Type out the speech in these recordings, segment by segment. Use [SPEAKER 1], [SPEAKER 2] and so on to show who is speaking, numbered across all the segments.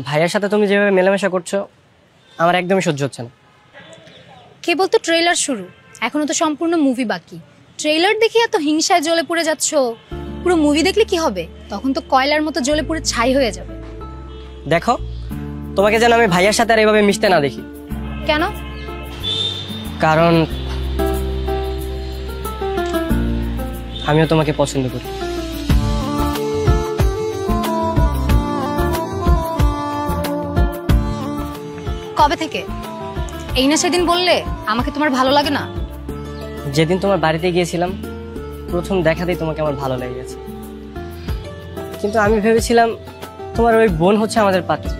[SPEAKER 1] ভাইয়ার সাথে তুমি যেভাবে মেলামেশা করছো আমার একদমই সহ্য হচ্ছে না।
[SPEAKER 2] কেবল তো ট্রেলার শুরু, এখনো তো সম্পূর্ণ মুভি বাকি। ট্রেলার দেখে এত হিংসায় জ্বলে পুড়ে যাচ্ছ, পুরো মুভি দেখলে কি হবে? তখন তো কয়লার মতো জ্বলে পুড়ে ছাই হয়ে যাবে।
[SPEAKER 1] দেখো, তোমাকে যেন আমি ভাইয়ার সাথে আর এভাবে মিশতে না দেখি।
[SPEAKER 2] কেন?
[SPEAKER 1] কারণ আমিও তোমাকে পছন্দ করি।
[SPEAKER 2] কবে থেকে? এই না সেদিন বললে আমাকে তোমার ভালো লাগে না।
[SPEAKER 1] যেদিন তোমার বাড়িতে গিয়েছিলাম প্রথম দেখাতেই তোমাকে আমার ভালো লেগে গেছে, কিন্তু আমি ভেবেছিলাম তোমার ওই বোন হচ্ছে আমাদের পাত্রী।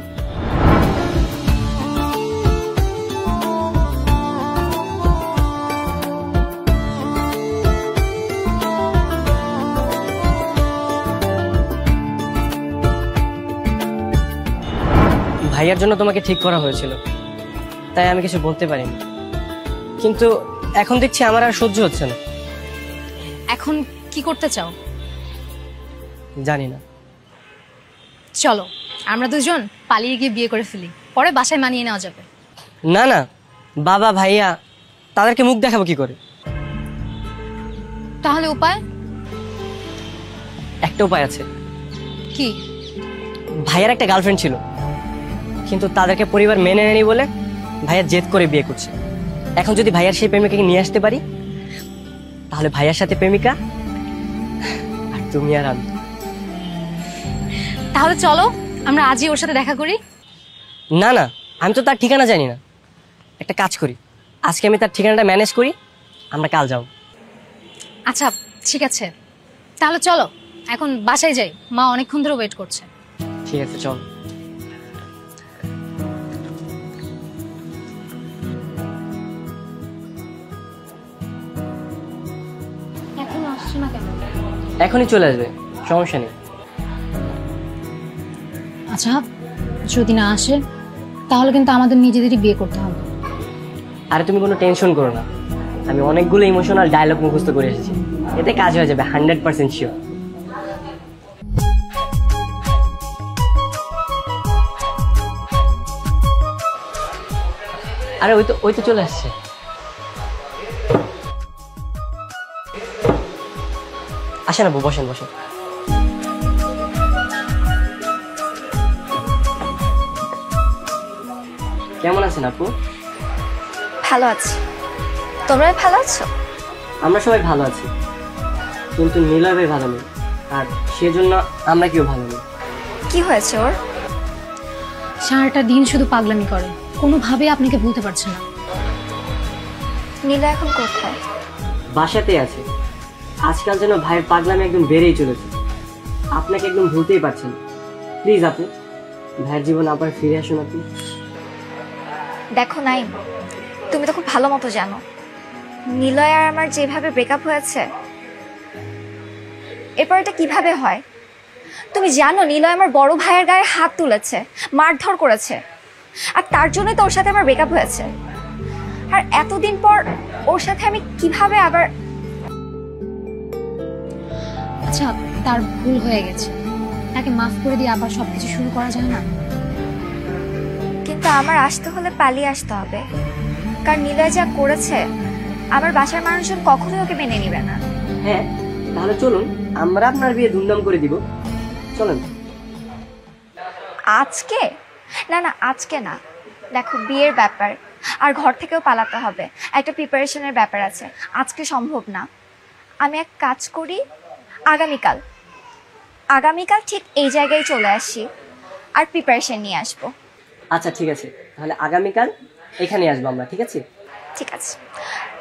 [SPEAKER 1] ভাইয়ার জন্য তোমাকে ঠিক করা হয়েছিল, তাই আমি কিছু বলতে পারিনি, কিন্তু এখন দেখছি আমার আর সহ্য হচ্ছে না।
[SPEAKER 2] এখন কি করতে চাও?
[SPEAKER 1] জানি না।
[SPEAKER 2] চলো আমরা দুজন পালিয়ে গিয়ে বিয়ে করে ফেলি, পরে বাসায় মানিয়ে নেওয়া যাবে।
[SPEAKER 1] না না, বাবা ভাইয়া তাদেরকে মুখ দেখাবো কি করে?
[SPEAKER 2] তাহলে উপায়?
[SPEAKER 1] একটা উপায় আছে।
[SPEAKER 2] কি?
[SPEAKER 1] ভাইয়ার একটা গার্লফ্রেন্ড ছিল, কিন্তু তাদেরকে পরিবার মেনে নেয়নি বলে ভাইয়া জেদ করে বিয়ে করছে। এখন যদি ভাইয়ার সেই প্রেমিকাকে নিয়ে আসতে পারি, তাহলে ভাইয়ার সাথে প্রেমিকা আর তুমি আর আমি।
[SPEAKER 2] তাহলে চলো আমরা আজই ওর সাথে দেখা করি।
[SPEAKER 1] না না, আমি তো তার ঠিকানা জানি না। একটা কাজ করি, আজকে আমি তার ঠিকানাটা ম্যানেজ করি, আমরা কাল যাব।
[SPEAKER 2] আচ্ছা ঠিক আছে, তাহলে চলো এখন বাসায় যাই, মা অনেকক্ষণ ধরে ওয়েট করছে।
[SPEAKER 1] ঠিক আছে চল।
[SPEAKER 2] এখন আসছে না কেন?
[SPEAKER 1] এখনই চলে আসবে, সমস্যা নেই।
[SPEAKER 2] আচ্ছা যদি না আসে তাহলে কিন্তু আমাদের নিজেদেরই বিয়ে করতে হবে।
[SPEAKER 1] আরে তুমি কোনো টেনশন করো না, আমি অনেকগুলো ইমোশনাল ডায়লগ মুখস্থ করে এসেছি, এতে কাজ হয়ে যাবে 100% শিওর। আরে ওই তো চলে আসছে। আসেন আপু, বসেন বসেন। কেমন আছেন আপু?
[SPEAKER 3] ভালো আছি, তোমরা ভালো আছো?
[SPEAKER 1] আমরা সবাই ভালো আছি, কিন্তু নীলয় ভাই ভালো নেই, আর সেজন্য আমরা কেউ ভালো নেই।
[SPEAKER 3] কি হয়েছে ওর?
[SPEAKER 2] সারাটা দিন শুধু পাগলামি করে, কোনোভাবেই আপনাকে ভুলতে পারছে না।
[SPEAKER 3] নীলা এখন কোথায়?
[SPEAKER 1] বাসাতে আছে। আজকাল যেন ভাইয়ের পাগলামি একদম বেড়েই চলেছে, আপনাকে একদম ভুলতেই পারছেন। প্লিজ আপু, ভাইয়ের জীবন আবার ফিরে আসুন আপনি।
[SPEAKER 3] দেখো নাই, তুমি তো খুব ভালো মতো জানো নিলয় আর আমার যেভাবে ব্রেকআপ হয়েছে, এরপর এটা কিভাবে হয়। তুমি জানো নিলয় আমার বড় ভাইয়ের গায়ে হাত তুলেছে, মারধর করেছে, আর তার জন্যই তো ওর সাথে আমার ব্রেকআপ হয়েছে। আর এতদিন পর ওর সাথে আমি কিভাবে আবার।
[SPEAKER 2] আচ্ছা তার ভুল হয়ে গেছে, তাকে মাফ করে দিয়ে আবার সবকিছু শুরু করা যায় না?
[SPEAKER 3] কিন্তু আমার আসতে হলে পালিয়ে আসতে হবে, কারণ নিলয় যা করেছে আমার বাসার মানুষজন কখনোই ওকে মেনে নিবে না।
[SPEAKER 1] হ্যাঁ তাহলে চলুন, আমরা আপনার বিয়ে ধুমধাম করে দিব, চলুন।
[SPEAKER 3] আজকে? না না আজকে না, দেখো বিয়ের ব্যাপার, আর ঘর থেকেও পালাতে হবে, একটা প্রিপারেশনের ব্যাপার আছে, আজকে সম্ভব না। আমি এক কাজ করি, আগামীকাল ঠিক এই জায়গায় চলে আসি আর প্রিপারেশন নিয়ে আসবো।
[SPEAKER 1] আচ্ছা ঠিক আছে, তাহলে আগামীকাল এখানে আসবো আমরা, ঠিক আছে?
[SPEAKER 3] ঠিক আছে,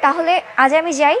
[SPEAKER 3] তাহলে আজ আমি যাই।